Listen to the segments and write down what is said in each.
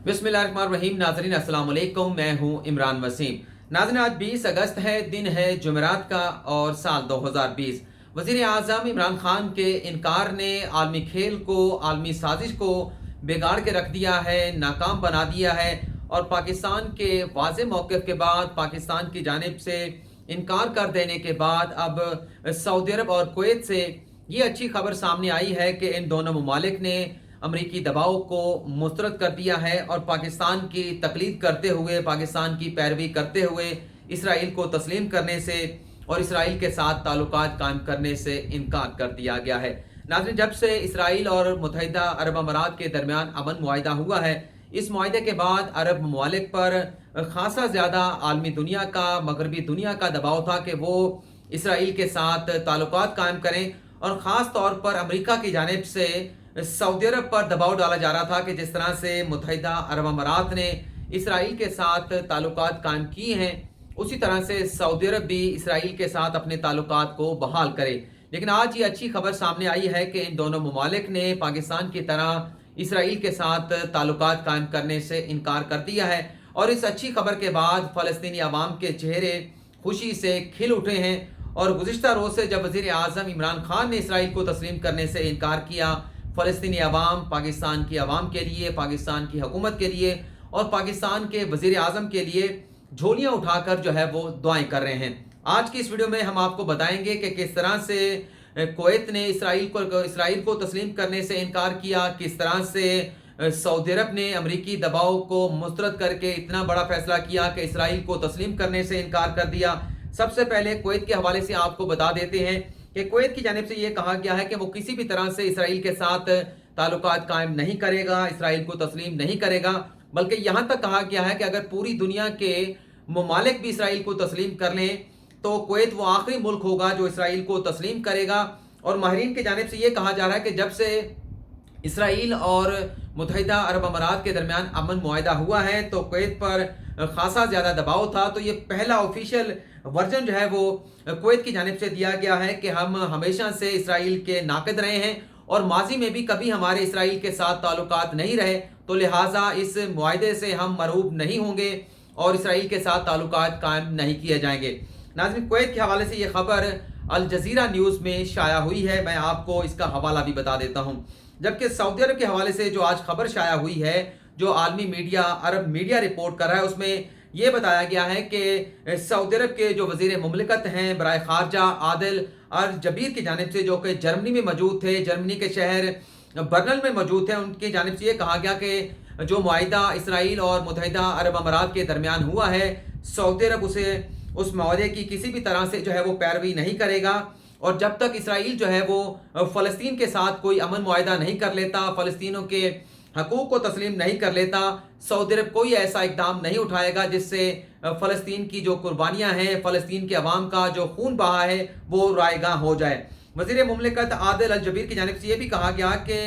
बिस्मिल्लाहिर्रहमानिर्रहीम। नाज़रीन अस्सलाम वालेकुम, मैं हूं इमरान वसीम। नाज़रीन आज 20 अगस्त है, दिन है जुमेरात का और साल 2020। वज़ीर आज़म इमरान खान के इनकार ने आलमी खेल को, आलमी साजिश को बिगाड़ के रख दिया है, नाकाम बना दिया है और पाकिस्तान के वाज़े मौक़िफ़ के बाद, पाकिस्तान की जानिब से इनकार कर देने के बाद अब सऊदी अरब और कुवैत से ये अच्छी खबर सामने आई है कि इन दोनों ममालिक ने अमरीकी दबाव को मुस्तरद कर दिया है और पाकिस्तान की तकलीद करते हुए, पाकिस्तान की पैरवी करते हुए इसराइल को तस्लीम करने से और इसराइल के साथ ताल्लुकात कायम करने से इनकार कर दिया गया है। नाज़रीन, जब से इसराइल और मुत्तहिदा अरब अमारात के दरमियान अमन मुआहिदा हुआ है, इस मुआहिदे के बाद अरब ममालिक पर खासा ज़्यादा आलमी दुनिया का, मगरबी दुनिया का दबाव था कि वो इसराइल के साथ ताल्लुकात कायम करें और ख़ास तौर पर अमेरिका की जानिब से सऊदी अरब पर दबाव डाला जा रहा था कि जिस तरह से मुत्तहिदा अरब अमारात ने इसराइल के साथ ताल्लुकात कायम किए हैं, उसी तरह से सऊदी अरब भी इसराइल के साथ अपने ताल्लुकात को बहाल करे। लेकिन आज ये अच्छी खबर सामने आई है कि इन दोनों ममालिक ने पाकिस्तान की तरह इसराइल के साथ ताल्लुकात कायम करने से इनकार कर दिया है और इस अच्छी खबर के बाद फ़लस्तीनी अवाम के चेहरे खुशी से खिल उठे हैं। और गुज़िश्ता रोज़ से जब वज़ीर आज़म इमरान खान ने इसराइल को तस्लीम करने से इनकार किया, फ़लस्तीनी अवाम पाकिस्तान की अवाम के लिए, पाकिस्तान की हुकूमत के लिए और पाकिस्तान के वज़ीर आज़म के लिए झोलियाँ उठाकर जो है वो दुआएं कर रहे हैं। आज की इस वीडियो में हम आपको बताएंगे कि किस तरह से कुवैत ने इसराइल को तस्लीम करने से इनकार किया, किस तरह से सऊदी अरब ने अमरीकी दबाव को मुस्तरद करके इतना बड़ा फैसला किया कि इसराइल को तस्लीम करने से इनकार कर दिया। सबसे पहले कुवैत के हवाले से आपको बता देते हैं कि कुवैत की जानिब से ये कहा गया है कि वो किसी भी तरह से इसराइल के साथ ताल्लुकात कायम नहीं करेगा, इसराइल को तस्लीम नहीं करेगा, बल्कि यहाँ तक कहा गया है कि अगर पूरी दुनिया के ममालिक भी इसराइल को तस्लीम कर लें तो कुवैत वो आखिरी मुल्क होगा जो इसराइल को तस्लीम करेगा। और माहिरीन की जानिब से ये कहा जा रहा है कि जब से इसराइल और मुत्तहिदा अरब अमारात के दरमियान अमन मुआहिदा हुआ है तो कुवैत पर खासा ज़्यादा दबाव था। तो ये पहला ऑफिशियल वर्जन जो है वो कुवैत की जानिब से दिया गया है कि हम हमेशा से इसराइल के नाक़िद रहे हैं और माजी में भी कभी हमारे इसराइल के साथ ताल्लुकात नहीं रहे, तो लिहाजा इस मुआहिदे से हम मरूब नहीं होंगे और इसराइल के साथ ताल्लुकात कायम नहीं किए जाएंगे। नाज़रीन, कुवैत के हवाले से ये खबर अल जज़ीरा न्यूज़ में शाया हुई है, मैं आपको इसका हवाला भी बता देता हूँ। जबकि सऊदी अरब के हवाले से जो आज खबर शाया हुई है, जो आलमी मीडिया, अरब मीडिया रिपोर्ट कर रहा है, उसमें ये बताया गया है कि सऊदी अरब के जो वज़ीर मुमलिकत हैं बराए ख़ारजा आदिल अल जबीर की जानिब से, जो कि जर्मनी में मौजूद थे, जर्मनी के शहर बर्नल में मौजूद थे, उनकी जानिब से ये कहा गया कि जो मुआहिदा इसराइल और मुत्तहिदा अरब अमारात के दरमियान हुआ है, सऊदी अरब उस मुआहिदे की किसी भी तरह से जो है वो पैरवी नहीं करेगा और जब तक इसराइल जो है वो फ़लस्तीन के साथ कोई अमन मुआहिदा नहीं कर लेता, फ़लस्तीनों के हकूक़ को तस्लीम नहीं कर लेता, सऊदी अरब कोई ऐसा इक़दाम नहीं उठाएगा जिससे फ़लस्तीन की जो कुर्बानियाँ हैं, फ़लस्तीन के अवाम का जो खून बहा है वो रायगां हो जाए। वज़ीर मुमलिकत आदिल अल जबीर की जानिब से ये भी कहा गया कि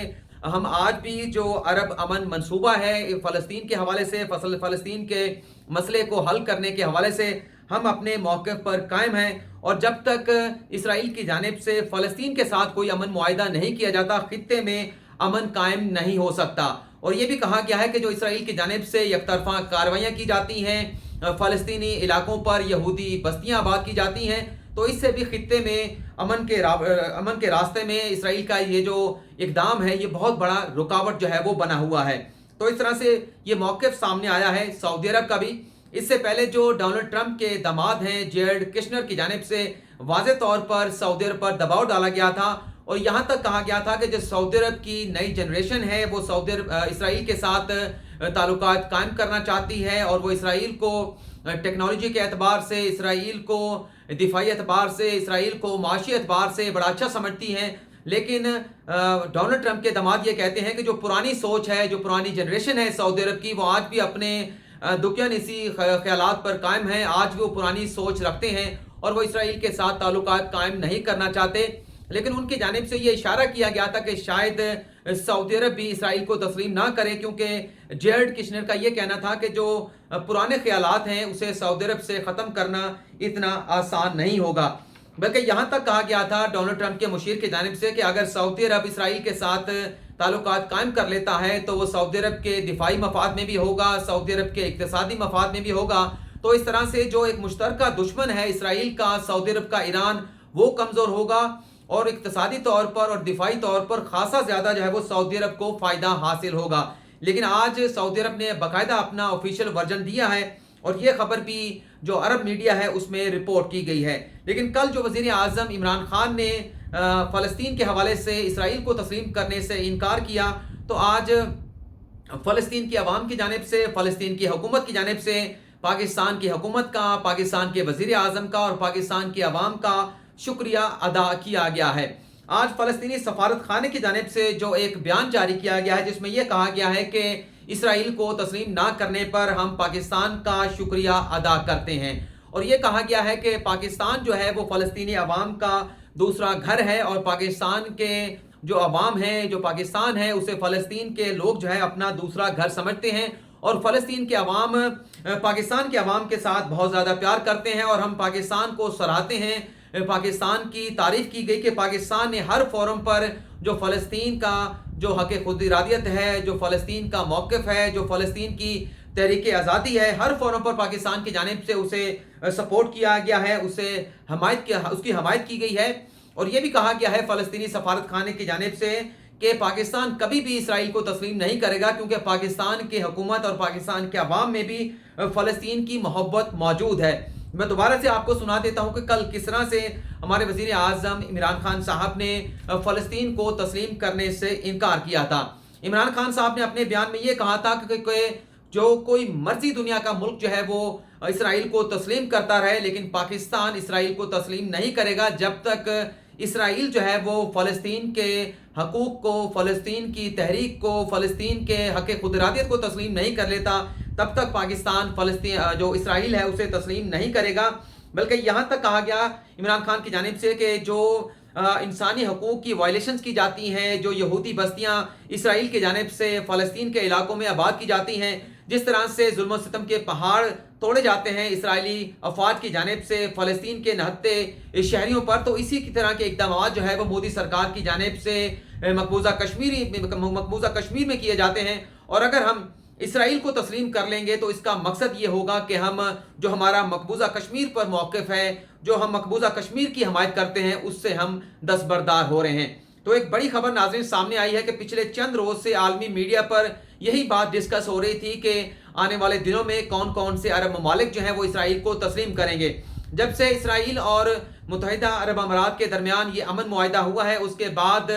हम आज भी जो अरब अमन मंसूबा है फ़लस्तीन के हवाले से, फ़लस्तीन के मसले को हल करने के हवाले से हम अपने मौक़िफ़ पर कायम हैं और जब तक इसराइल की जानिब से फ़लस्तीन के साथ कोई अमन मुआहिदा नहीं किया जाता, ख़ित्ते में अमन कायम नहीं हो सकता। और ये भी कहा गया है कि जो इसराइल की जानिब से यकतरफा कार्रवाइयाँ की जाती हैं, फ़लस्तीनी इलाकों पर यहूदी बस्तियाँ आबाद की जाती हैं, तो इससे भी ख़ित्ते में अमन के रास्ते में इसराइल का ये जो इक़दाम है, ये बहुत बड़ा रुकावट जो है वो बना हुआ है। तो इस तरह से ये मौक़िफ़ सामने आया है सऊदी अरब का भी। इससे पहले जो डोनाल्ड ट्रंप के दामाद हैं जेरेड कुशनर की जानिब से वाज़े तौर पर सऊदी अरब पर दबाव डाला गया था और यहाँ तक कहा गया था कि जो सऊदी अरब की नई जनरेशन है वो इसराइल के साथ ताल्लुकात कायम करना चाहती है और वो इसराइल को टेक्नोलॉजी के एतबार से, इसराइल को दिफाई एतबार से, इसराइल को माशी एतबार से बड़ा अच्छा समझती हैं। लेकिन डोनाल्ड ट्रंप के दामाद ये कहते हैं कि जो पुरानी सोच है, जो पुरानी जनरेशन है सऊदी अरब की, वो आज भी अपने दुकियानसी ख्यालात पर कायम हैं, आज भी वो पुरानी सोच रखते हैं और वो इसराइल के साथ ताल्लुकात कायम नहीं करना चाहते। लेकिन उनकी जानिब से ये इशारा किया गया था कि शायद सऊदी अरब भी इसराइल को तस्लीम ना करे, क्योंकि जेरेड कुशनर का ये कहना था कि जो पुराने ख्यालात हैं उसे सऊदी अरब से ख़त्म करना इतना आसान नहीं होगा। बल्कि यहाँ तक कहा गया था डोनाल्ड ट्रंप के मुशीर की जानिब से कि अगर सऊदी अरब इसराइल के साथ ताल्लुकात कायम कर लेता है तो वो सऊदी अरब के दिफाई मफाद में भी होगा, सऊदी अरब के इक्तिसादी मफाद में भी होगा। तो इस तरह से जो एक मुश्तरका दुश्मन है इसराइल का, सऊदी अरब का ईरान, वो कमज़ोर होगा और इक्तिसादी तौर पर और दिफाई तौर पर खासा ज़्यादा जो है वो सऊदी अरब को फ़ायदा हासिल होगा। लेकिन आज सऊदी अरब ने बाकायदा अपना ऑफिशियल वर्जन दिया है और ये खबर भी जो अरब मीडिया है उसमें रिपोर्ट की गई है। लेकिन कल जो वज़ीर आज़म इमरान खान ने फ़लस्तीन के हवाले से इसराइल को तस्लीम करने से इनकार किया, तो आज फ़लस्तीन की आवाम की जानिब से, फ़लस्तीन की हुकूमत की जानिब से पाकिस्तान की हुकूमत का, पाकिस्तान के वज़ीर आज़म का और पाकिस्तान की आवाम का शुक्रिया अदा किया गया है। आज फ़लस्तीनी सफारत खाने की जानिब से जो एक बयान जारी किया गया है जिसमें यह कहा गया है कि इसराइल को तस्लीम ना करने पर हम पाकिस्तान का शुक्रिया अदा करते हैं और ये कहा गया है कि पाकिस्तान जो है वो फ़लस्तीनी अवाम का दूसरा घर है और पाकिस्तान के जो अवाम है, जो पाकिस्तान है, उसे फ़लस्तीन के लोग जो है अपना दूसरा घर समझते हैं और फ़लस्तीन के अवाम पाकिस्तान के अवाम के साथ बहुत ज़्यादा प्यार करते हैं और हम पाकिस्तान को सराहते हैं। पाकिस्तान की तारीफ़ की गई कि पाकिस्तान ने हर फोरम पर जो फ़लस्तीन का जो हक़ खुद इरादियत है, जो फ़लस्तीन का मौक़िफ़ है, जो फ़लस्तीन की तहरीक आज़ादी है, हर फोरम पर पाकिस्तान की जानिब से उसे सपोर्ट किया गया है, उसकी हमायत की गई है। और ये भी कहा गया है फ़लस्तीनी सफारत खाने की जानिब से कि पाकिस्तान कभी भी इसराइल को तस्लीम नहीं करेगा क्योंकि पाकिस्तान की हुकूमत और पाकिस्तान के अवाम में भी फ़लस्तीन की मोहब्बत मौजूद है। मैं दोबारा से आपको सुना देता हूँ कि कल किस तरह से हमारे वज़ीर आज़म इमरान खान साहब ने फ़लस्तीन को तस्लीम करने से इनकार किया था। इमरान खान साहब ने अपने बयान में ये कहा था कि जो कोई मर्जी दुनिया का मुल्क जो है वो इसराइल को तस्लीम करता रहे, लेकिन पाकिस्तान इसराइल को तस्लीम नहीं करेगा जब तक इसराइल जो है वो फ़लस्तीन के हकूक़ को, फ़लस्तीन की तहरीक को, फ़लस्तीन के हक़ खुद इरादियत को तस्लीम नहीं कर लेता, तब तक पाकिस्तान फ़लस्तीन जो इसराइल है उसे तस्लीम नहीं करेगा। बल्कि यहाँ तक कहा गया इमरान खान की जानिब से कि जो इंसानी हकूक़ की वायलेशंस की जाती हैं, जो यहूदी बस्तियाँ इसराइल की जानिब से फ़लस्तीन के इलाकों में आबाद की जाती हैं, जिस तरह से जुल्म और सितम के पहाड़ तोड़े जाते हैं इसराइली अफवाज की जानिब से फ़लस्तीन के नहत्ते शहरियों पर, तो इसी की तरह के इक़दाम जो है वो मोदी सरकार की जानिब से मकबूजा कश्मीर में किए जाते हैं। और अगर हम इसराइल को तस्लीम कर लेंगे तो इसका मकसद ये होगा कि हम जो हमारा मकबूजा कश्मीर पर मौक़िफ़ है, जो हम मकबूजा कश्मीर की हमायत करते हैं, उससे हम दस्तबरदार हो रहे हैं। तो एक बड़ी खबर नाज़रीन सामने आई है कि पिछले चंद रोज़ से आलमी मीडिया पर यही बात डिस्कस हो रही थी कि आने वाले दिनों में कौन कौन से अरब ममालिक जो हैं वो इसराइल को तस्लीम करेंगे। जब से इसराइल और मुत्तहिदा अरब अमारात के दरमियान ये अमन मुआहिदा हुआ है, उसके बाद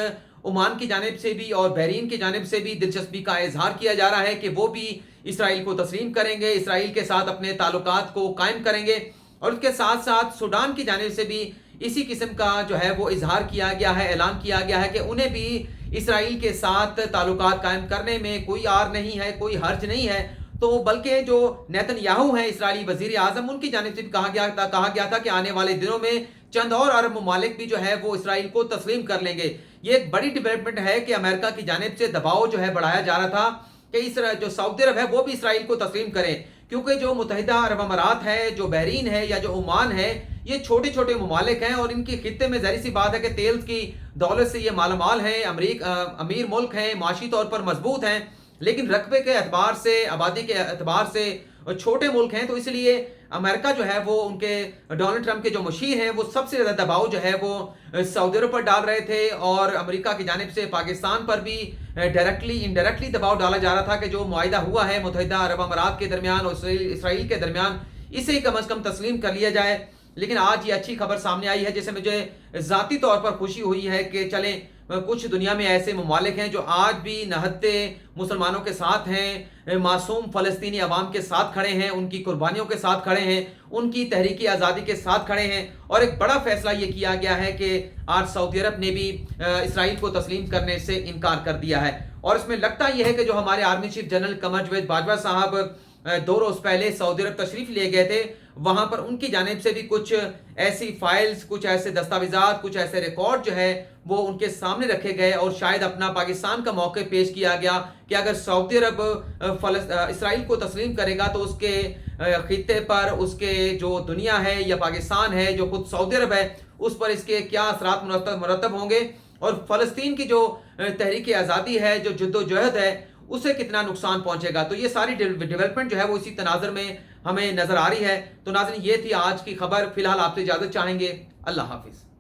ओमान की जानिब से भी और बहरीन की जानिब से भी दिलचस्पी का इजहार किया जा रहा है कि वो भी इसराइल को तस्लीम करेंगे, इसराइल के साथ अपने ताल्लुकात को कायम करेंगे। और उसके साथ साथ सूडान की जानिब से भी इसी किस्म का जो है वो इजहार किया गया है, ऐलान किया गया है कि उन्हें भी इसराइल के साथ ताल्लुकात कायम करने में कोई आर नहीं है, कोई हर्ज नहीं है। तो बल्कि जो नेतन्याहू हैं इसराइली वज़ीर आज़म, उनकी जानिब से भी कहा गया था कि आने वाले दिनों में चंद और अरब ममालिक भी जो है वो इसराइल को तस्लीम कर लेंगे। ये एक बड़ी डेवलपमेंट है कि अमेरिका की जानिब से दबाव जो है बढ़ाया जा रहा था कि जो सऊदी अरब है वो भी इसराइल को तस्लीम करें, क्योंकि जो मुत्तहिदा अरब अमारात है, जो बहरीन है या जो ओमान है, ये छोटे छोटे ममालिक हैं और इनके खित्ते में ज़ाहिर सी बात है कि तेल की दौलत से ये मालामाल हैं, अमीर मुल्क हैं, माशी तौर पर मजबूत हैं, लेकिन रकबे के एतबार से, आबादी के एतबार से छोटे मुल्क हैं। तो इसलिए अमेरिका जो है वो उनके डोनाल्ड ट्रंप के जो मुशीर हैं वो सबसे ज़्यादा दबाव जो है वो सऊदी अरब पर डाल रहे थे और अमेरिका की जानिब से पाकिस्तान पर भी डायरेक्टली इनडायरेक्टली दबाव डाला जा रहा था कि जो मुआहिदा हुआ है मुत्तहिदा अरब अमारात के दरमियान और इसराइल के दरमियान, इसे कम अज़ कम तस्लीम कर लिया जाए। लेकिन आज ये अच्छी खबर सामने आई है जिससे मुझे ज़ाती तौर पर खुशी हुई है कि चलें कुछ दुनिया में ऐसे ममालिक हैं जो आज भी नहत्ते मुसलमानों के साथ हैं, मासूम फ़लस्तीनी अवाम के साथ खड़े हैं, उनकी कुर्बानियों के साथ खड़े हैं, उनकी तहरीकी आज़ादी के साथ खड़े हैं। और एक बड़ा फैसला ये किया गया है कि आज सऊदी अरब ने भी इसराइल को तस्लीम करने से इनकार कर दिया है। और इसमें लगता यह है कि जो हमारे आर्मी चीफ जनरल कमर जवेद बाजवा साहब 2 रोज़ पहले सऊदी अरब तशरीफ़ ले गए थे, वहाँ पर उनकी जानिब से भी कुछ ऐसी फाइल्स, कुछ ऐसे दस्तावेज़ात, कुछ ऐसे रिकॉर्ड जो है वो उनके सामने रखे गए और शायद अपना पाकिस्तान का मौक़िफ़ पेश किया गया कि अगर सऊदी अरब इसराइल को तस्लीम करेगा तो उसके खित्ते पर, उसके जो दुनिया है या पाकिस्तान है, जो खुद सऊदी अरब है, उस पर इसके क्या असरात मुरतब होंगे। اور فلسطین کی جو تحریک آزادی ہے، جو جد و جہد ہے، اسے کتنا نقصان پہنچے گا. تو یہ ساری ڈیولپمنٹ جو ہے وہ اسی تناظر میں ہمیں نظر آ رہی ہے. تو ناظرین، یہ تھی آج کی خبر. فی الحال آپ سے اجازت چاہیں گے. اللہ حافظ.